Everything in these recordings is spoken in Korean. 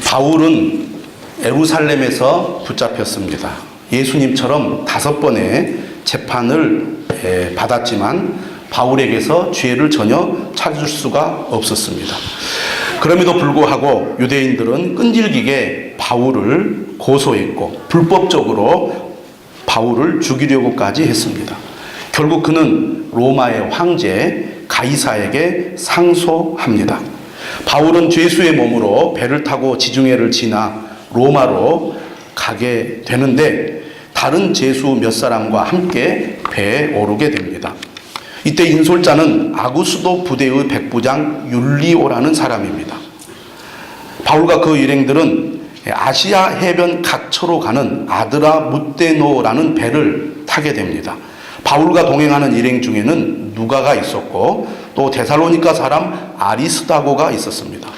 바울은 예루살렘에서 붙잡혔습니다. 예수님처럼 5번의 재판을 받았지만 바울에게서 죄를 전혀 찾을 수가 없었습니다. 그럼에도 불구하고 유대인들은 끈질기게 바울을 고소했고 불법적으로 바울을 죽이려고까지 했습니다. 결국 그는 로마의 황제 가이사에게 상소합니다. 바울은 죄수의 몸으로 배를 타고 지중해를 지나 로마로 가게 되는데 다른 죄수 몇 사람과 함께 배에 오르게 됩니다. 이때 인솔자는 아구스도 부대의 백부장 율리오라는 사람입니다. 바울과 그 일행들은 아시아 해변 각처로 가는 아드라 무테노라는 배를 타게 됩니다. 바울과 동행하는 일행 중에는 누가가 있었고 또 데살로니가 사람 아리스다고가 있었습니다.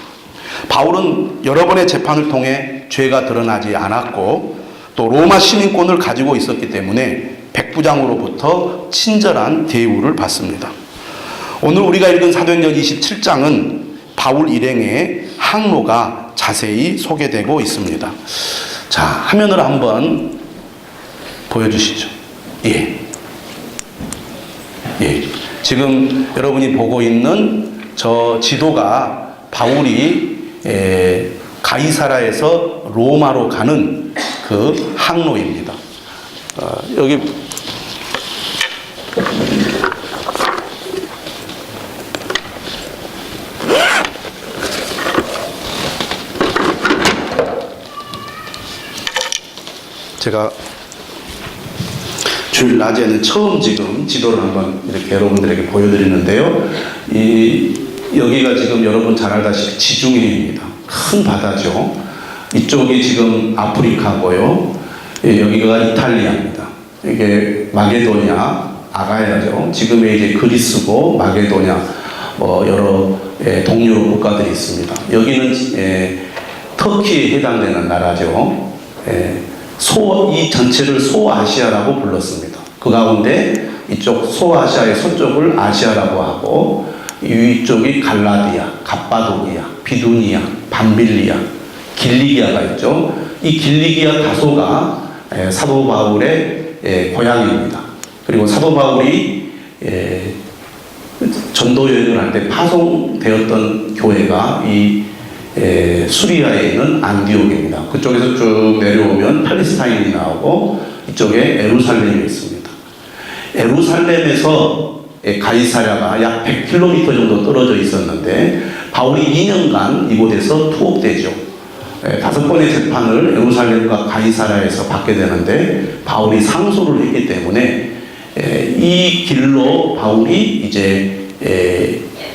바울은 여러 번의 재판을 통해 죄가 드러나지 않았고 또 로마 시민권을 가지고 있었기 때문에 백부장으로부터 친절한 대우를 받습니다. 오늘 우리가 읽은 사도행전 27장은 바울 일행의 항로가 자세히 소개되고 있습니다. 자, 화면을 한번 보여주시죠. 예. 지금 여러분이 보고 있는 저 지도가 바울이 가이사라에서 로마로 가는 그 항로입니다. 여기 제가 주일 낮에는 처음 지금 지도를 한번 이렇게 여러분들에게 보여드리는데요. 여기가 지금 여러분 잘 알다시피 지중해입니다. 큰 바다죠. 이쪽이 지금 아프리카고요. 여기가 이탈리아입니다. 이게 마게도냐, 아가야죠. 지금의 이제 그리스고 마게도냐, 여러 동유럽 국가들이 있습니다. 여기는 터키에 해당되는 나라죠. 이 전체를 소아시아라고 불렀습니다. 그 가운데 이쪽 소아시아의 서쪽을 아시아라고 하고 위쪽이 갈라디아, 갑바도기아, 비두니아, 밤빌리아, 길리기아가 있죠. 이 길리기아 다소가 사도 바울의 고향입니다. 그리고 사도 바울이 전도 여행을 할 때 파송되었던 교회가 이 수리아에 있는 안디옥입니다. 그쪽에서 쭉 내려오면 팔레스타인이 나오고 이쪽에 예루살렘이 있습니다. 예루살렘에서 가이사랴가 약 100km 정도 떨어져 있었는데 바울이 2년간 이곳에서 투옥되죠. 5번의 재판을 예루살렘과 가이사랴에서 받게 되는데 바울이 상소를 했기 때문에 이 길로 바울이 이제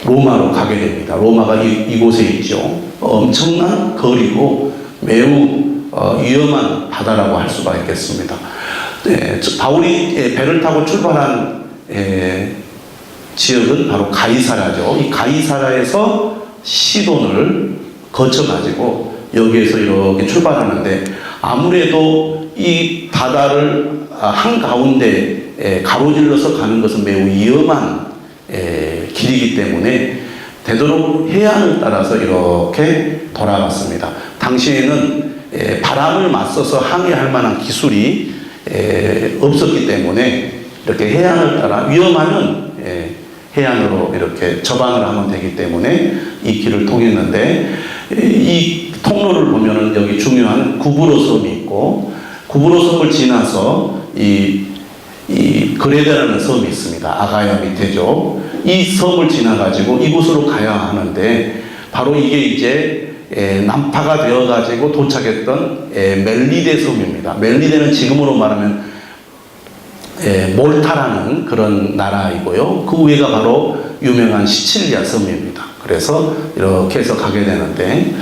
로마로 가게 됩니다. 로마가 이곳에 있죠. 엄청난 거리고 매우 위험한 바다라고 할 수가 있겠습니다. 바울이 배를 타고 출발한 지역은 바로 가이사라죠. 이 가이사라에서 시돈을 거쳐가지고 여기에서 이렇게 출발하는데 아무래도 이 바다를 한가운데 가로질러서 가는 것은 매우 위험한 길이기 때문에 되도록 해안을 따라서 이렇게 돌아갔습니다. 당시에는 바람을 맞서서 항해할 만한 기술이 없었기 때문에 이렇게 해안을 따라 위험하면 해안으로 이렇게 접안을 하면 되기 때문에 이 길을 통했는데 이 통로를 보면은 여기 중요한 구브로 섬이 있고 구브로 섬을 지나서 이 그레데라는 섬이 있습니다. 아가야 밑에죠. 이 섬을 지나가지고 이곳으로 가야 하는데 바로 이게 이제 난파가 되어가지고 도착했던 멜리데 섬입니다. 멜리데는 지금으로 말하면 몰타라는 그런 나라이고요. 그 위가 바로 유명한 시칠리아 섬입니다. 그래서 이렇게 해서 가게 되는데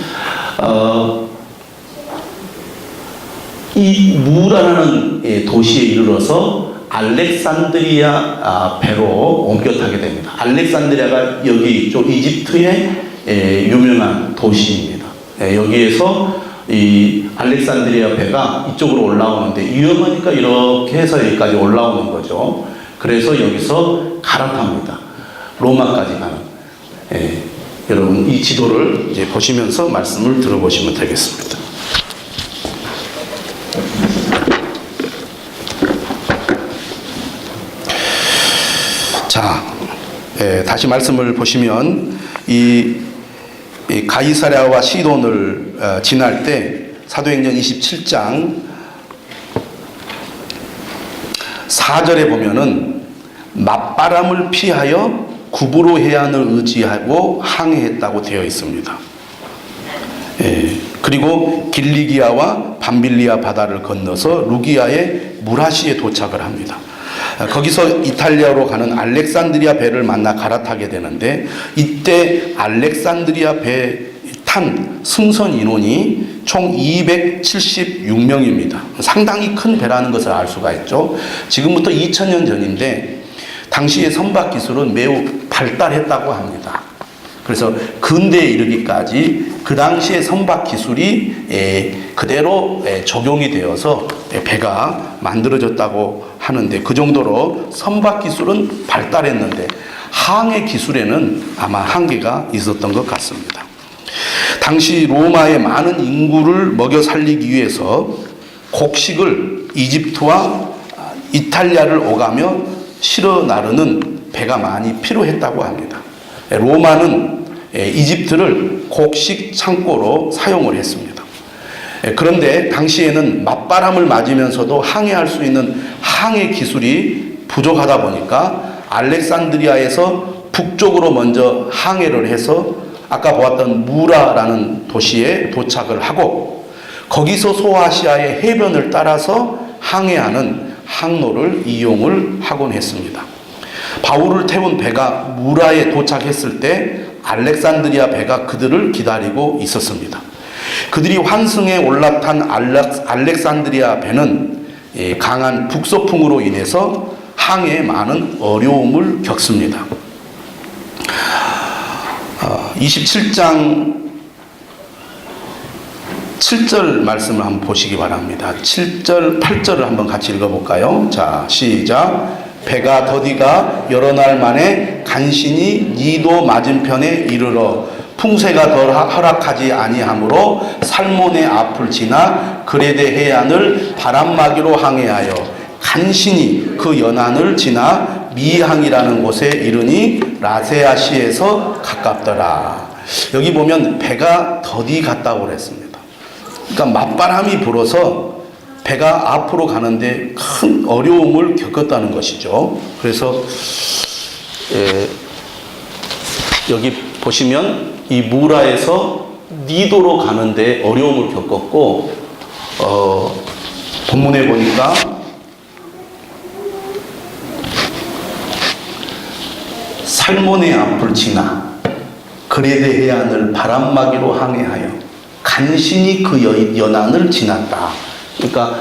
이 무라라는 도시에 이르러서 알렉산드리아 배로 옮겨 타게 됩니다. 알렉산드리아가 여기 이쪽 이집트의 유명한 도시입니다. 여기에서 이 알렉산드리아 배가 이쪽으로 올라오는데 위험하니까 이렇게 해서 여기까지 올라오는 거죠. 그래서 여기서 갈아탑니다. 로마까지 가는. 여러분 이 지도를 이제 보시면서 말씀을 들어보시면 되겠습니다. 자, 다시 말씀을 보시면 이 가이사랴와 시돈을 지날 때 사도행전 27장 4절에 보면은 맞바람을 피하여 구브로 해안을 의지하고 항해했다고 되어 있습니다. 그리고 길리기아와 밤빌리아 바다를 건너서 루기아의 무라시에 도착을 합니다. 거기서 이탈리아로 가는 알렉산드리아 배를 만나 갈아타게 되는데 이때 알렉산드리아 배 탄 승선 인원이 총 276명입니다. 상당히 큰 배라는 것을 알 수가 있죠. 지금부터 2000년 전인데 당시의 선박 기술은 매우 발달했다고 합니다. 그래서 근대에 이르기까지 그 당시의 선박 기술이 그대로 적용이 되어서 배가 만들어졌다고 하는데 그 정도로 선박 기술은 발달했는데 항해 기술에는 아마 한계가 있었던 것 같습니다. 당시 로마의 많은 인구를 먹여 살리기 위해서 곡식을 이집트와 이탈리아를 오가며 실어 나르는 배가 많이 필요했다고 합니다. 로마는 이집트를 곡식 창고로 사용을 했습니다. 그런데 당시에는 맞바람을 맞으면서도 항해할 수 있는 항해 기술이 부족하다 보니까 알렉산드리아에서 북쪽으로 먼저 항해를 해서 아까 보았던 무라라는 도시에 도착을 하고 거기서 소아시아의 해변을 따라서 항해하는 항로를 이용을 하곤 했습니다. 바울을 태운 배가 무라에 도착했을 때 알렉산드리아 배가 그들을 기다리고 있었습니다. 그들이 환승에 올라탄 알렉산드리아 배는 강한 북서풍으로 인해서 항해에 많은 어려움을 겪습니다. 27장 7절 말씀을 한번 보시기 바랍니다. 7절, 8절을 한번 같이 읽어볼까요? 자, 시작. 배가 더디가 여러 날 만에 간신히 니도 맞은편에 이르러 풍세가 덜 허락하지 아니하므로 살몬의 앞을 지나 그레데 해안을 바람막이로 항해하여 간신히 그 연안을 지나 미항이라는 곳에 이르니 라세아시에서 가깝더라. 여기 보면 배가 더디 갔다고 그랬습니다. 그러니까 맞바람이 불어서 배가 앞으로 가는데 큰 어려움을 겪었다는 것이죠. 그래서 여기 보시면 이 무라에서 니도로 가는데 어려움을 겪었고 본문에 보니까 살몬의 앞을 지나 그레데 해안을 바람막이로 항해하여 간신히 그 연안을 지났다. 그러니까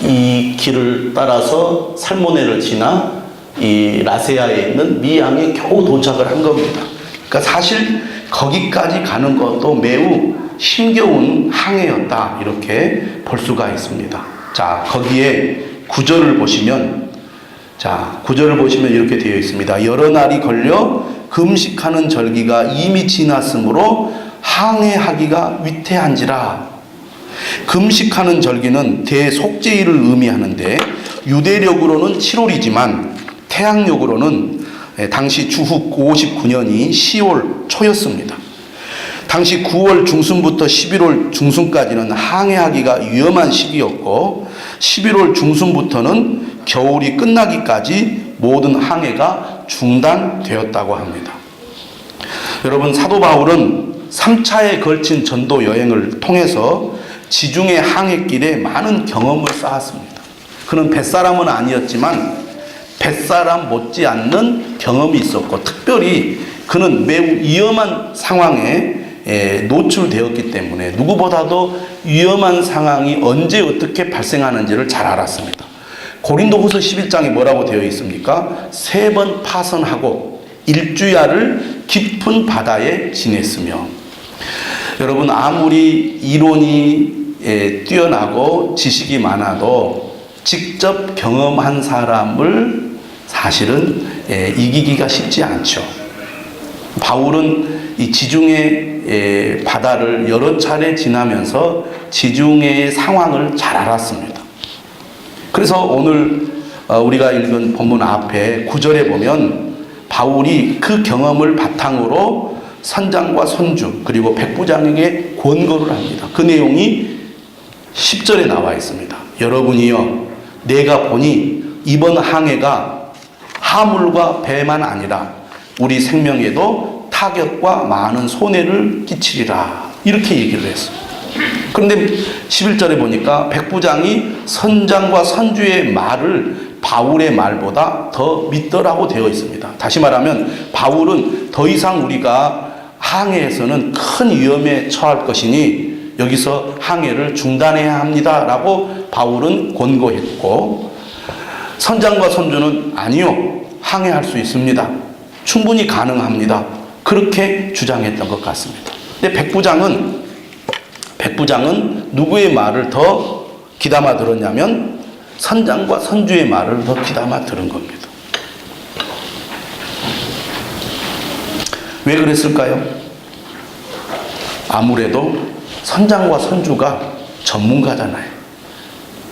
이 길을 따라서 살모네를 지나 이 라세아에 있는 미항에 겨우 도착을 한 겁니다. 그러니까 사실 거기까지 가는 것도 매우 힘겨운 항해였다, 이렇게 볼 수가 있습니다. 자, 거기에 9절을 보시면, 이렇게 되어 있습니다. 여러 날이 걸려 금식하는 절기가 이미 지났으므로 항해하기가 위태한지라. 금식하는 절기는 대속죄일을 의미하는데 유대력으로는 7월이지만 태양력으로는 당시 주후 59년이 10월 초였습니다. 당시 9월 중순부터 11월 중순까지는 항해하기가 위험한 시기였고 11월 중순부터는 겨울이 끝나기까지 모든 항해가 중단되었다고 합니다. 여러분, 사도 바울은 3차에 걸친 전도 여행을 통해서 지중해 항해길에 많은 경험을 쌓았습니다. 그는 뱃사람은 아니었지만 뱃사람 못지않는 경험이 있었고 특별히 그는 매우 위험한 상황에 노출되었기 때문에 누구보다도 위험한 상황이 언제 어떻게 발생하는지를 잘 알았습니다. 고린도후서 11장에 뭐라고 되어 있습니까? 3번 파선하고 일주야를 깊은 바다에 지냈으며. 여러분, 아무리 이론이 뛰어나고 지식이 많아도 직접 경험한 사람을 사실은 이기기가 쉽지 않죠. 바울은 이 지중해 바다를 여러 차례 지나면서 지중해의 상황을 잘 알았습니다. 그래서 오늘 우리가 읽은 본문 앞에 9절에 보면 바울이 그 경험을 바탕으로 선장과 선주 그리고 백부장에게 권고를 합니다. 그 내용이 10절에 나와 있습니다. 여러분이여, 내가 보니 이번 항해가 하물과 배만 아니라 우리 생명에도 타격과 많은 손해를 끼치리라, 이렇게 얘기를 했어요. 그런데 11절에 보니까 백부장이 선장과 선주의 말을 바울의 말보다 더 믿더라고 되어 있습니다. 다시 말하면 바울은 더 이상 우리가 항해에서는 큰 위험에 처할 것이니 여기서 항해를 중단해야 합니다 라고 바울은 권고했고, 선장과 선주는 아니요, 항해할 수 있습니다, 충분히 가능합니다, 그렇게 주장했던 것 같습니다. 근데 백부장은 누구의 말을 더 귀담아 들었냐면 선장과 선주의 말을 더 귀담아 들은 겁니다. 왜 그랬을까요? 아무래도 선장과 선주가 전문가잖아요.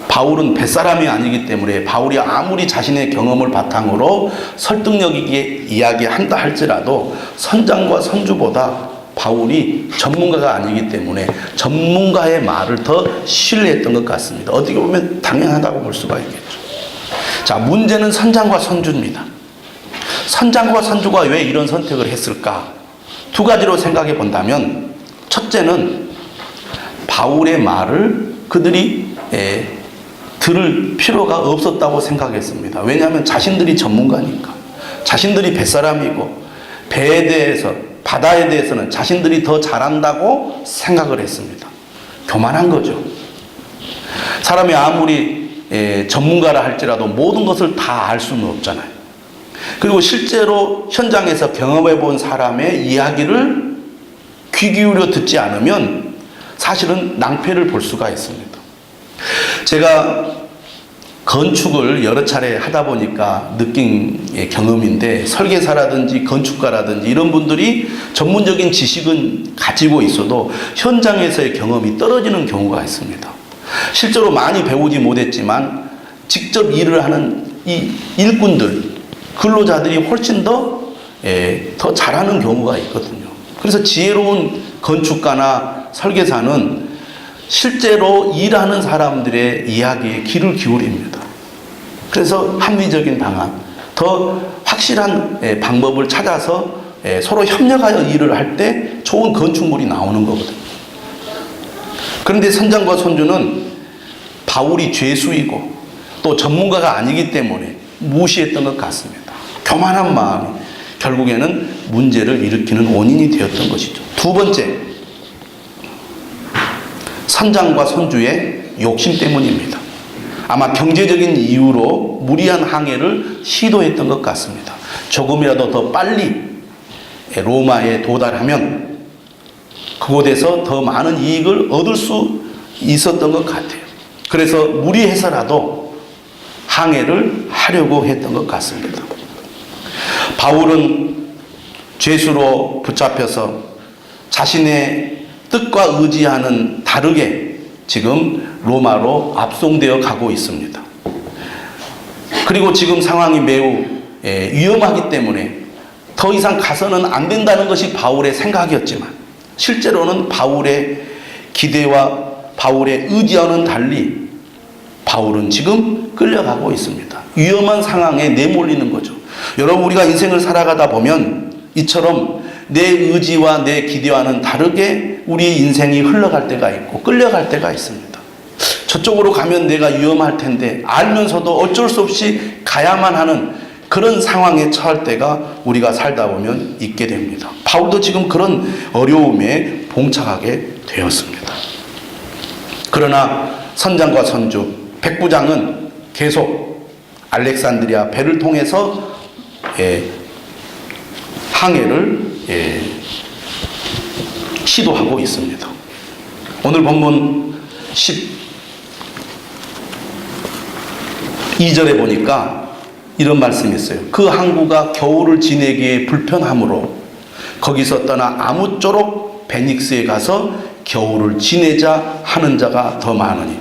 바울은 뱃사람이 아니기 때문에 바울이 아무리 자신의 경험을 바탕으로 설득력 있게 이야기한다 할지라도 선장과 선주보다 바울이 전문가가 아니기 때문에 전문가의 말을 더 신뢰했던 것 같습니다. 어떻게 보면 당연하다고 볼 수가 있겠죠. 자, 문제는 선장과 선주입니다. 선장과 선주가 왜 이런 선택을 했을까? 두 가지로 생각해 본다면, 첫째는 바울의 말을 그들이 들을 필요가 없었다고 생각했습니다. 왜냐하면 자신들이 전문가니까, 자신들이 뱃사람이고 배에 대해서, 바다에 대해서는 자신들이 더 잘한다고 생각을 했습니다. 교만한 거죠. 사람이 아무리 전문가라 할지라도 모든 것을 다 알 수는 없잖아요. 그리고 실제로 현장에서 경험해 본 사람의 이야기를 귀 기울여 듣지 않으면 사실은 낭패를 볼 수가 있습니다. 제가 건축을 여러 차례 하다 보니까 느낀 경험인데, 설계사라든지 건축가라든지 이런 분들이 전문적인 지식은 가지고 있어도 현장에서의 경험이 떨어지는 경우가 있습니다. 실제로 많이 배우지 못했지만 직접 일을 하는 이 일꾼들, 근로자들이 훨씬 더 잘하는 경우가 있거든요. 그래서 지혜로운 건축가나 설계사는 실제로 일하는 사람들의 이야기에 귀를 기울입니다. 그래서 합리적인 방안, 더 확실한 방법을 찾아서 서로 협력하여 일을 할 때 좋은 건축물이 나오는 거거든요. 그런데 선장과 선주는 바울이 죄수이고 또 전문가가 아니기 때문에 무시했던 것 같습니다. 교만한 마음이 결국에는 문제를 일으키는 원인이 되었던 것이죠. 두 번째, 선장과 선주의 욕심 때문입니다. 아마 경제적인 이유로 무리한 항해를 시도했던 것 같습니다. 조금이라도 더 빨리 로마에 도달하면 그곳에서 더 많은 이익을 얻을 수 있었던 것 같아요. 그래서 무리해서라도 항해를 하려고 했던 것 같습니다. 바울은 죄수로 붙잡혀서 자신의 뜻과 의지와는 다르게 지금 로마로 압송되어 가고 있습니다. 그리고 지금 상황이 매우 위험하기 때문에 더 이상 가서는 안 된다는 것이 바울의 생각이었지만, 실제로는 바울의 기대와 바울의 의지와는 달리 바울은 지금 끌려가고 있습니다. 위험한 상황에 내몰리는 거죠. 여러분, 우리가 인생을 살아가다 보면 이처럼 내 의지와 내 기대와는 다르게 우리의 인생이 흘러갈 때가 있고 끌려갈 때가 있습니다. 저쪽으로 가면 내가 위험할 텐데 알면서도 어쩔 수 없이 가야만 하는 그런 상황에 처할 때가 우리가 살다 보면 있게 됩니다. 바울도 지금 그런 어려움에 봉착하게 되었습니다. 그러나 선장과 선주, 백부장은 계속 알렉산드리아 배를 통해서 항해를 시도하고 있습니다. 오늘 본문 12절에 보니까 이런 말씀이 있어요. 그 항구가 겨울을 지내기에 불편하므로 거기서 떠나 아무쪼록 베닉스에 가서 겨울을 지내자 하는 자가 더 많으니.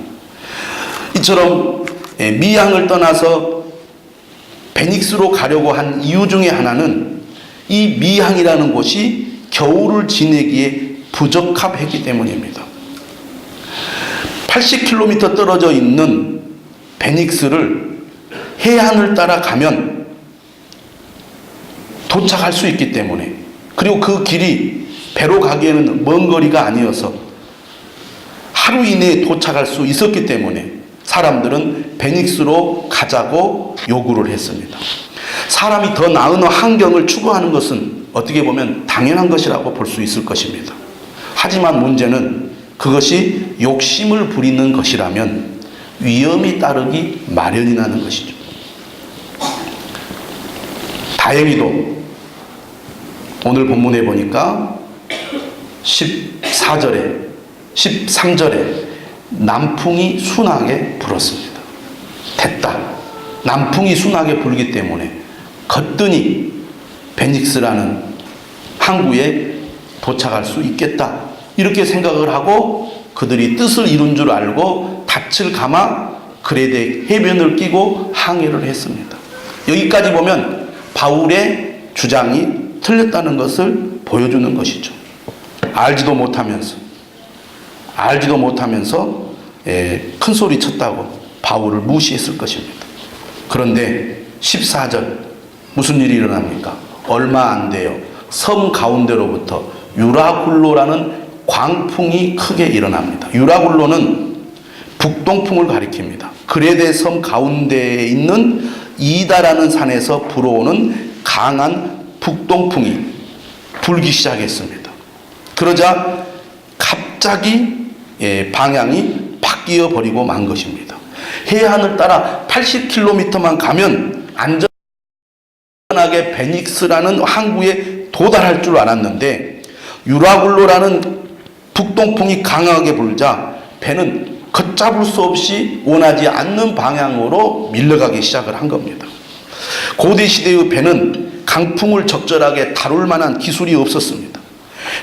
이처럼 미향을 떠나서 베닉스로 가려고 한 이유 중에 하나는 이 미향이라는 곳이 겨울을 지내기에 부적합했기 때문입니다. 80km 떨어져 있는 베닉스를 해안을 따라 가면 도착할 수 있기 때문에, 그리고 그 길이 배로 가기에는 먼 거리가 아니어서 하루 이내에 도착할 수 있었기 때문에 사람들은 베닉스로 가자고 요구를 했습니다. 사람이 더 나은 환경을 추구하는 것은 어떻게 보면 당연한 것이라고 볼 수 있을 것입니다. 하지만 문제는 그것이 욕심을 부리는 것이라면 위험이 따르기 마련이라는 것이죠. 다행히도 오늘 본문에 보니까 14절에 13절에 남풍이 순하게 불었습니다. 됐다. 남풍이 순하게 불기 때문에 거뜬히 베닉스라는 항구에 도착할 수 있겠다. 이렇게 생각을 하고 그들이 뜻을 이룬 줄 알고 닻을 감아 그레데 해변을 끼고 항해를 했습니다. 여기까지 보면 바울의 주장이 틀렸다는 것을 보여주는 것이죠. 알지도 못하면서 큰 소리 쳤다고 바울을 무시했을 것입니다. 그런데 14절 무슨 일이 일어납니까? 얼마 안 돼요. 섬 가운데로부터 유라굴로라는 광풍이 크게 일어납니다. 유라굴로는 북동풍을 가리킵니다. 그레데 섬 가운데에 있는 이다라는 산에서 불어오는 강한 북동풍이 불기 시작했습니다. 그러자 갑자기 방향이 바뀌어 버리고 만 것입니다. 해안을 따라 80km만 가면 안전하게 베닉스라는 항구에 도달할 줄 알았는데 유라굴로라는 북동풍이 강하게 불자 배는 걷잡을 수 없이 원하지 않는 방향으로 밀려가기 시작을 한 겁니다. 고대 시대의 배는 강풍을 적절하게 다룰 만한 기술이 없었습니다.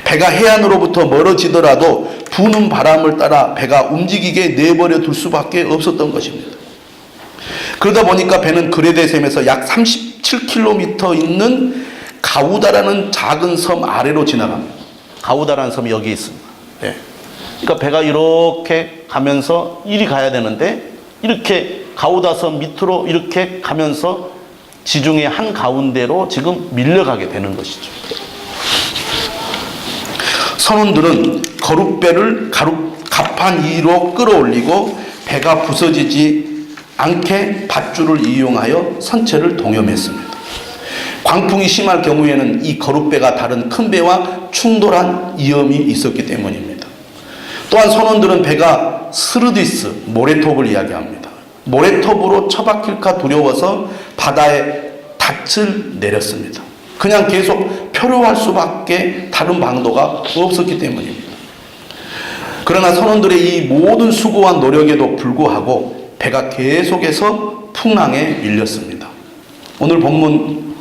배가 해안으로부터 멀어지더라도 부는 바람을 따라 배가 움직이게 내버려 둘 수밖에 없었던 것입니다. 그러다 보니까 배는 그레데 섬에서 약 37km 있는 가우다라는 작은 섬 아래로 지나갑니다. 가우다라는 섬이 여기 있습니다. 그러니까 배가 이렇게 가면서 이리 가야 되는데 이렇게 가우다 섬 밑으로 이렇게 가면서 지중해 한 가운데로 지금 밀려가게 되는 것이죠. 선원들은 거룻배를 갑판 위로 끌어올리고 배가 부서지지 않게 밧줄을 이용하여 선체를 동염했습니다. 광풍이 심할 경우에는 이 거룻배가 다른 큰 배와 충돌한 위험이 있었기 때문입니다. 또한 선원들은 배가 스르디스, 모래톱을 이야기합니다. 모래톱으로 처박힐까 두려워서 바다에 닻을 내렸습니다. 그냥 계속 표류할 수밖에 다른 방도가 없었기 때문입니다. 그러나 선원들의 이 모든 수고와 노력에도 불구하고 배가 계속해서 풍랑에 밀렸습니다. 오늘 본문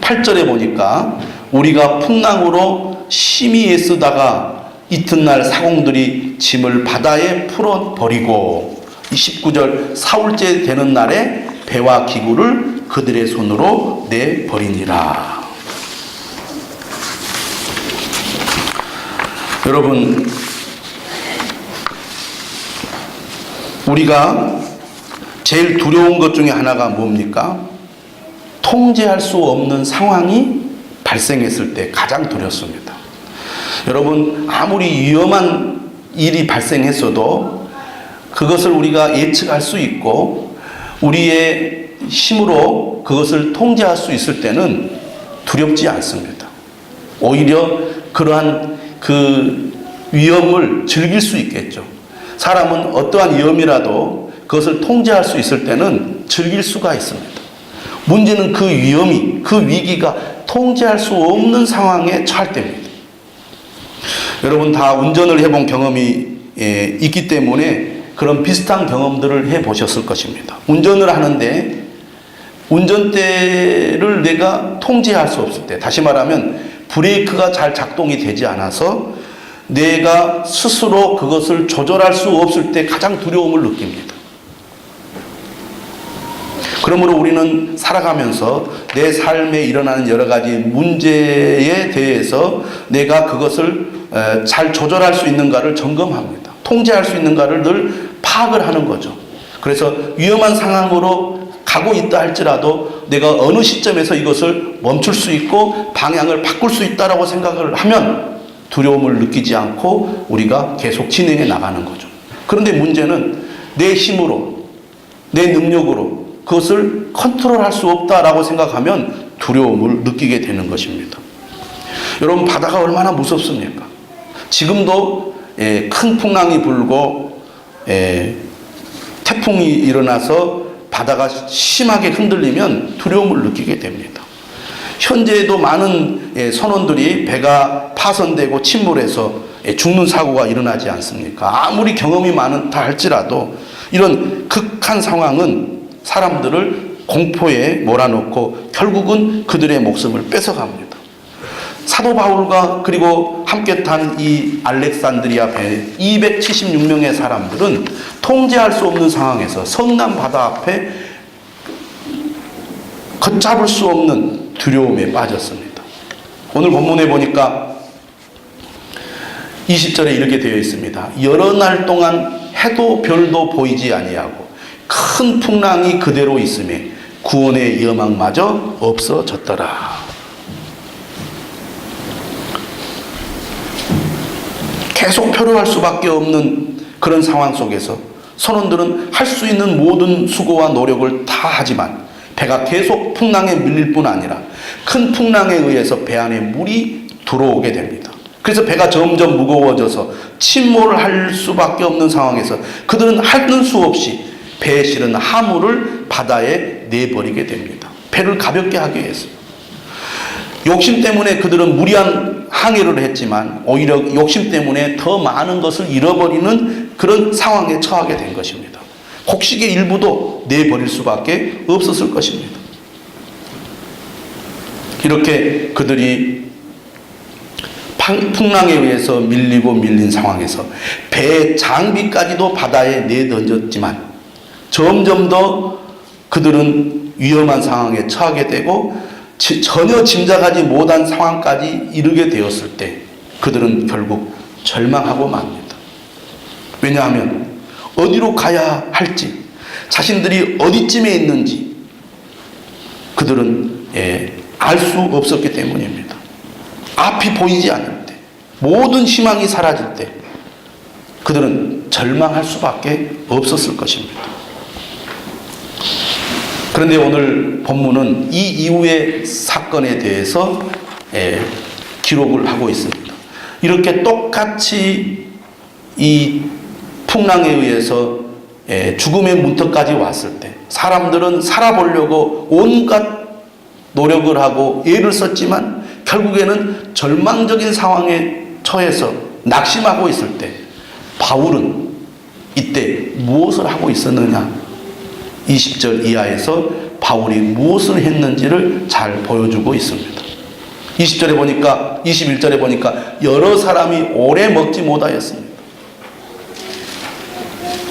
8절에 보니까 우리가 풍랑으로 심히 애쓰다가 이튿날 사공들이 짐을 바다에 풀어버리고 19절 사흘째 되는 날에 배와 기구를 그들의 손으로 내버리니라. 여러분, 우리가 제일 두려운 것 중에 하나가 뭡니까? 통제할 수 없는 상황이 발생했을 때 가장 두렵습니다. 여러분, 아무리 위험한 일이 발생했어도 그것을 우리가 예측할 수 있고 우리의 힘으로 그것을 통제할 수 있을 때는 두렵지 않습니다. 오히려 그러한 그 위험을 즐길 수 있겠죠. 사람은 어떠한 위험이라도 그것을 통제할 수 있을 때는 즐길 수가 있습니다. 문제는 그 위험이, 그 위기가 통제할 수 없는 상황에 처할 때입니다. 여러분 다 운전을 해본 경험이 있기 때문에 그런 비슷한 경험들을 해보셨을 것입니다. 운전을 하는데 운전대를 내가 통제할 수 없을 때, 다시 말하면 브레이크가 잘 작동이 되지 않아서 내가 스스로 그것을 조절할 수 없을 때 가장 두려움을 느낍니다. 그러므로 우리는 살아가면서 내 삶에 일어나는 여러 가지 문제에 대해서 내가 그것을 잘 조절할 수 있는가를 점검합니다. 통제할 수 있는가를 늘 파악을 하는 거죠. 그래서 위험한 상황으로 가고 있다 할지라도 내가 어느 시점에서 이것을 멈출 수 있고 방향을 바꿀 수 있다라고 생각을 하면 두려움을 느끼지 않고 우리가 계속 진행해 나가는 거죠. 그런데 문제는 내 힘으로, 내 능력으로 그것을 컨트롤할 수 없다라고 생각하면 두려움을 느끼게 되는 것입니다. 여러분, 바다가 얼마나 무섭습니까? 지금도 큰 풍랑이 불고 태풍이 일어나서 바다가 심하게 흔들리면 두려움을 느끼게 됩니다. 현재에도 많은 선원들이 배가 파손되고 침몰해서 죽는 사고가 일어나지 않습니까? 아무리 경험이 많다 할지라도 이런 극한 상황은 사람들을 공포에 몰아넣고 결국은 그들의 목숨을 뺏어갑니다. 사도 바울과 그리고 함께 탄 이 알렉산드리아 배 276명의 사람들은 통제할 수 없는 상황에서 성난 바다 앞에 걷잡을 수 없는 두려움에 빠졌습니다. 오늘 본문에 보니까 20절에 이렇게 되어 있습니다. 여러 날 동안 해도 별도 보이지 아니하고 큰 풍랑이 그대로 있음에 구원의 여망마저 없어졌더라. 계속 표류할 수밖에 없는 그런 상황 속에서 선원들은 할 수 있는 모든 수고와 노력을 다 하지만 배가 계속 풍랑에 밀릴 뿐 아니라 큰 풍랑에 의해서 배 안에 물이 들어오게 됩니다. 그래서 배가 점점 무거워져서 침몰을 할 수밖에 없는 상황에서 그들은 하는 수 없이 배에 실은 화물을 바다에 내버리게 됩니다. 배를 가볍게 하기 위해서. 욕심 때문에 그들은 무리한 항해를 했지만 오히려 욕심 때문에 더 많은 것을 잃어버리는 그런 상황에 처하게 된 것입니다. 곡식의 일부도 내버릴 수밖에 없었을 것입니다. 이렇게 그들이 풍랑에 의해서 밀리고 밀린 상황에서 배의 장비까지도 바다에 내던졌지만 점점 더 그들은 위험한 상황에 처하게 되고 전혀 짐작하지 못한 상황까지 이르게 되었을 때 그들은 결국 절망하고 맙니다. 왜냐하면 어디로 가야 할지, 자신들이 어디쯤에 있는지 그들은 알 수 없었기 때문입니다. 앞이 보이지 않을 때, 모든 희망이 사라질 때 그들은 절망할 수밖에 없었을 것입니다. 그런데 오늘 본문은 이 이후의 사건에 대해서 기록을 하고 있습니다. 이렇게 똑같이 이 풍랑에 의해서 죽음의 문턱까지 왔을 때 사람들은 살아보려고 온갖 노력을 하고 애를 썼지만 결국에는 절망적인 상황에 처해서 낙심하고 있을 때 바울은 이때 무엇을 하고 있었느냐? 20절 이하에서 바울이 무엇을 했는지를 잘 보여주고 있습니다. 20절에 보니까 21절에 보니까 여러 사람이 오래 먹지 못하였습니다.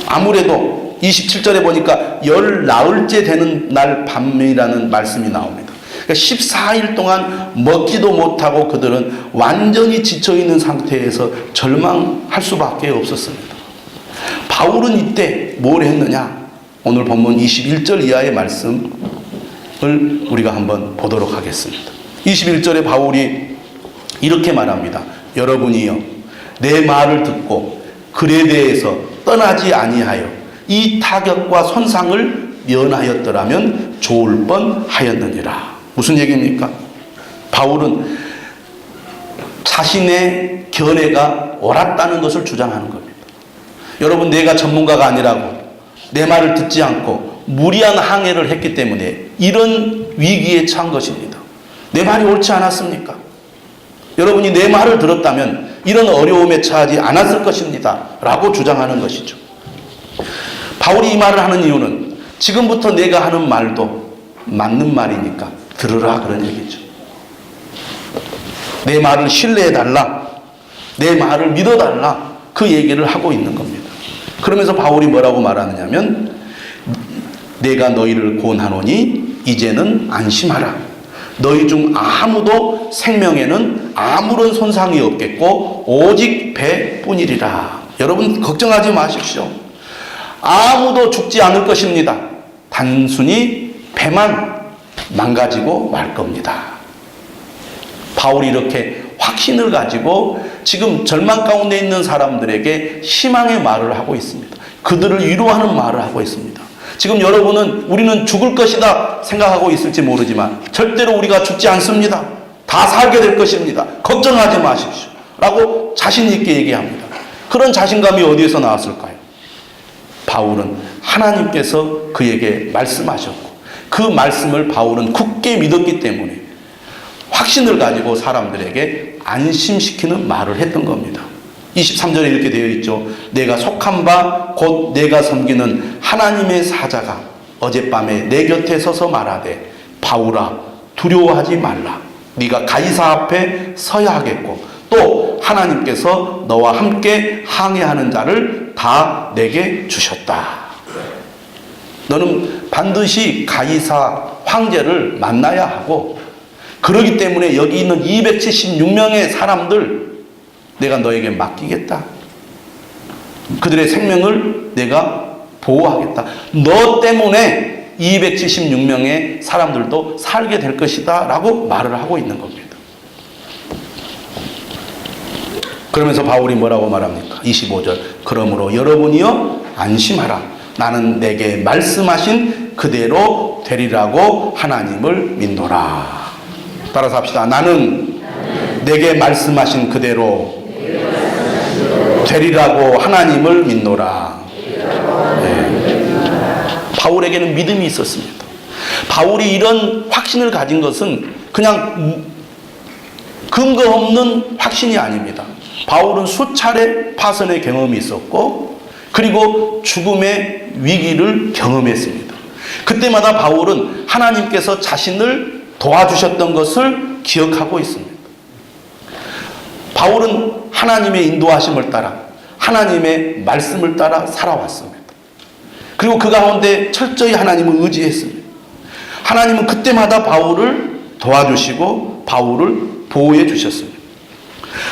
아무래도 27절에 보니까 열 나흘째 되는 날 밤이라는 말씀이 나옵니다. 그러니까 14일 동안 먹지도 못하고 그들은 완전히 지쳐있는 상태에서 절망할 수밖에 없었습니다. 바울은 이때 뭘 했느냐? 오늘 본문 21절 이하의 말씀을 우리가 한번 보도록 하겠습니다. 21절에 바울이 이렇게 말합니다. 여러분이여 내 말을 듣고 그레데에서 떠나지 아니하여 이 타격과 손상을 면하였더라면 좋을 뻔하였느니라. 무슨 얘기입니까? 바울은 자신의 견해가 옳았다는 것을 주장하는 겁니다. 여러분, 내가 전문가가 아니라고 내 말을 듣지 않고 무리한 항해를 했기 때문에 이런 위기에 처한 것입니다. 내 말이 옳지 않았습니까? 여러분이 내 말을 들었다면 이런 어려움에 처하지 않았을 것입니다. 라고 주장하는 것이죠. 바울이 이 말을 하는 이유는 지금부터 내가 하는 말도 맞는 말이니까 들으라 그런 얘기죠. 내 말을 신뢰해달라, 내 말을 믿어달라, 그 얘기를 하고 있는 겁니다. 그러면서 바울이 뭐라고 말하느냐면 내가 너희를 권하노니 이제는 안심하라. 너희 중 아무도 생명에는 아무런 손상이 없겠고 오직 배뿐이리라. 여러분 걱정하지 마십시오. 아무도 죽지 않을 것입니다. 단순히 배만 망가지고 말 겁니다. 바울이 이렇게 확신을 가지고 지금 절망 가운데 있는 사람들에게 희망의 말을 하고 있습니다. 그들을 위로하는 말을 하고 있습니다. 지금 여러분은 우리는 죽을 것이다 생각하고 있을지 모르지만 절대로 우리가 죽지 않습니다. 다 살게 될 것입니다. 걱정하지 마십시오. 라고 자신 있게 얘기합니다. 그런 자신감이 어디에서 나왔을까요? 바울은 하나님께서 그에게 말씀하셨고 그 말씀을 바울은 굳게 믿었기 때문에 확신을 가지고 사람들에게 안심시키는 말을 했던 겁니다. 23절에 이렇게 되어 있죠. 내가 속한 바 곧 내가 섬기는 하나님의 사자가 어젯밤에 내 곁에 서서 말하되 바울아 두려워하지 말라. 네가 가이사 앞에 서야 하겠고 또 하나님께서 너와 함께 항해하는 자를 다 내게 주셨다. 너는 반드시 가이사 황제를 만나야 하고 그러기 때문에 여기 있는 276명의 사람들 내가 너에게 맡기겠다. 그들의 생명을 내가 보호하겠다. 너 때문에 276명의 사람들도 살게 될 것이다 라고 말을 하고 있는 겁니다. 그러면서 바울이 뭐라고 말합니까? 25절 그러므로 여러분이여 안심하라. 나는 내게 말씀하신 그대로 되리라고 하나님을 믿노라. 따라서 합시다. 나는 내게 말씀하신 그대로 되리라고 하나님을 믿노라. 네. 바울에게는 믿음이 있었습니다. 바울이 이런 확신을 가진 것은 그냥 근거 없는 확신이 아닙니다. 바울은 수차례 파선의 경험이 있었고 그리고 죽음의 위기를 경험했습니다. 그때마다 바울은 하나님께서 자신을 도와주셨던 것을 기억하고 있습니다. 바울은 하나님의 인도하심을 따라 하나님의 말씀을 따라 살아왔습니다. 그리고 그 가운데 철저히 하나님을 의지했습니다. 하나님은 그때마다 바울을 도와주시고 바울을 보호해 주셨습니다.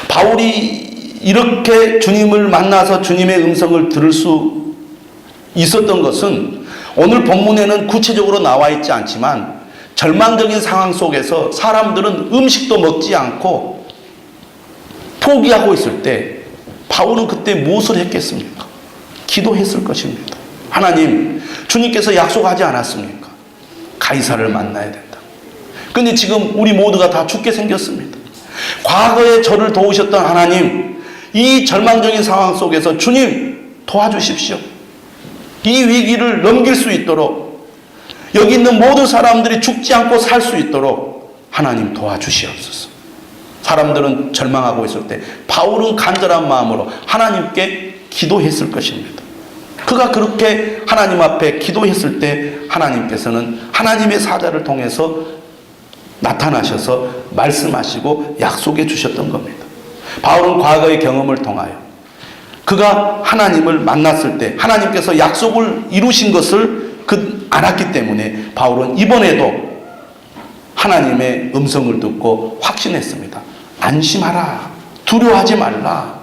바울이 이렇게 주님을 만나서 주님의 음성을 들을 수 있었던 것은 오늘 본문에는 구체적으로 나와 있지 않지만 절망적인 상황 속에서 사람들은 음식도 먹지 않고 포기하고 있을 때 바울은 그때 무엇을 했겠습니까? 기도했을 것입니다. 하나님, 주님께서 약속하지 않았습니까? 가이사를 만나야 된다. 근데 지금 우리 모두가 다 죽게 생겼습니다. 과거에 저를 도우셨던 하나님, 이 절망적인 상황 속에서 주님 도와주십시오. 이 위기를 넘길 수 있도록 여기 있는 모든 사람들이 죽지 않고 살 수 있도록 하나님 도와주시옵소서. 사람들은 절망하고 있을 때 바울은 간절한 마음으로 하나님께 기도했을 것입니다. 그가 그렇게 하나님 앞에 기도했을 때 하나님께서는 하나님의 사자를 통해서 나타나셔서 말씀하시고 약속해 주셨던 겁니다. 바울은 과거의 경험을 통하여 그가 하나님을 만났을 때 하나님께서 약속을 이루신 것을 알았기 때문에 바울은 이번에도 하나님의 음성을 듣고 확신했습니다. 안심하라. 두려워하지 말라.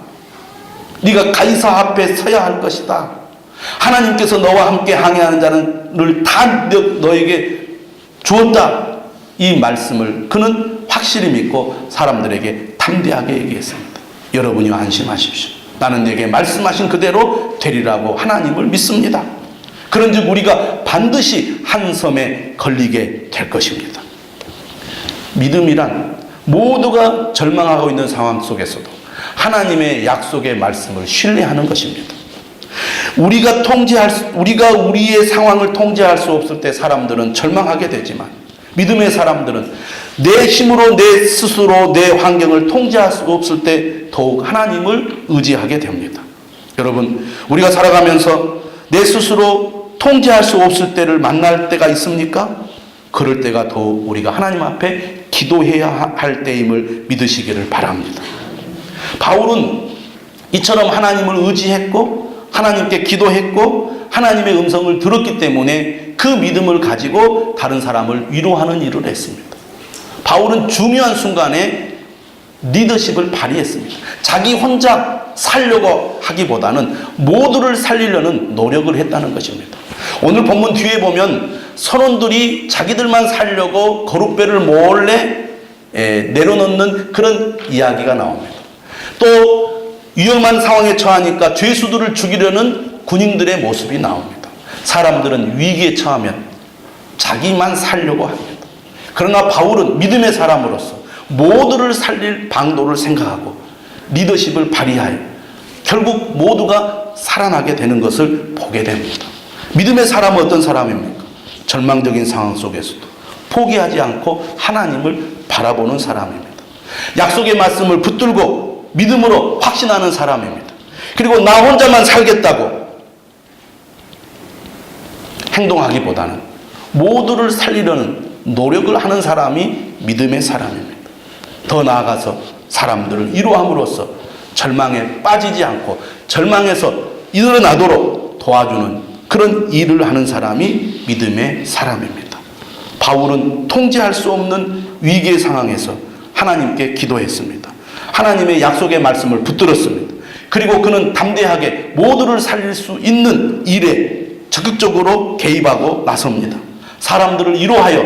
네가 가이사 앞에 서야 할 것이다. 하나님께서 너와 함께 항해하는 자를 다 너에게 주었다. 이 말씀을 그는 확실히 믿고 사람들에게 담대하게 얘기했습니다. 여러분이 안심하십시오. 나는 내게 말씀하신 그대로 되리라고 하나님을 믿습니다. 그런즉 우리가 반드시 한 섬에 걸리게 될 것입니다. 믿음이란 모두가 절망하고 있는 상황 속에서도 하나님의 약속의 말씀을 신뢰하는 것입니다. 우리가 우리의 상황을 통제할 수 없을 때 사람들은 절망하게 되지만 믿음의 사람들은 내 힘으로 내 스스로 내 환경을 통제할 수 없을 때 더욱 하나님을 의지하게 됩니다. 여러분, 우리가 살아가면서 내 스스로 통제할 수 없을 때를 만날 때가 있습니까? 그럴 때가 더욱 우리가 하나님 앞에 기도해야 할 때임을 믿으시기를 바랍니다. 바울은 이처럼 하나님을 의지했고 하나님께 기도했고 하나님의 음성을 들었기 때문에 그 믿음을 가지고 다른 사람을 위로하는 일을 했습니다. 바울은 중요한 순간에 리더십을 발휘했습니다. 자기 혼자 살려고 하기보다는 모두를 살리려는 노력을 했다는 것입니다. 오늘 본문 뒤에 보면 선원들이 자기들만 살려고 거룻배를 몰래 내려놓는 그런 이야기가 나옵니다. 또 위험한 상황에 처하니까 죄수들을 죽이려는 군인들의 모습이 나옵니다. 사람들은 위기에 처하면 자기만 살려고 합니다. 그러나 바울은 믿음의 사람으로서 모두를 살릴 방도를 생각하고 리더십을 발휘하여 결국 모두가 살아나게 되는 것을 보게 됩니다. 믿음의 사람은 어떤 사람입니까? 절망적인 상황 속에서도 포기하지 않고 하나님을 바라보는 사람입니다. 약속의 말씀을 붙들고 믿음으로 확신하는 사람입니다. 그리고 나 혼자만 살겠다고 행동하기보다는 모두를 살리려는 노력을 하는 사람이 믿음의 사람입니다. 더 나아가서 사람들을 위로함으로써 절망에 빠지지 않고 절망에서 일어나도록 도와주는 그런 일을 하는 사람이 믿음의 사람입니다. 바울은 통제할 수 없는 위기의 상황에서 하나님께 기도했습니다. 하나님의 약속의 말씀을 붙들었습니다. 그리고 그는 담대하게 모두를 살릴 수 있는 일에 적극적으로 개입하고 나섭니다. 사람들을 위로하여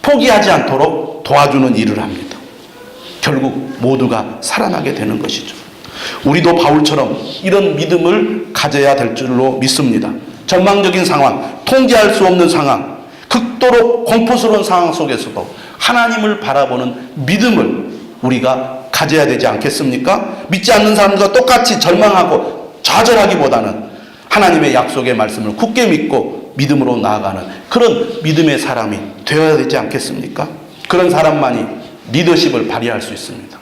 포기하지 않도록 도와주는 일을 합니다. 결국 모두가 살아나게 되는 것이죠. 우리도 바울처럼 이런 믿음을 가져야 될 줄로 믿습니다. 절망적인 상황, 통제할 수 없는 상황, 극도로 공포스러운 상황 속에서도 하나님을 바라보는 믿음을 우리가 가져야 되지 않겠습니까? 믿지 않는 사람과 똑같이 절망하고 좌절하기보다는 하나님의 약속의 말씀을 굳게 믿고 믿음으로 나아가는 그런 믿음의 사람이 되어야 되지 않겠습니까? 그런 사람만이 리더십을 발휘할 수 있습니다.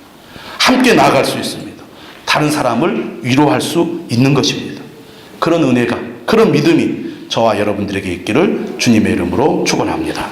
함께 나아갈 수 있습니다. 다른 사람을 위로할 수 있는 것입니다. 그런 은혜가, 그런 믿음이 저와 여러분들에게 있기를 주님의 이름으로 축원합니다.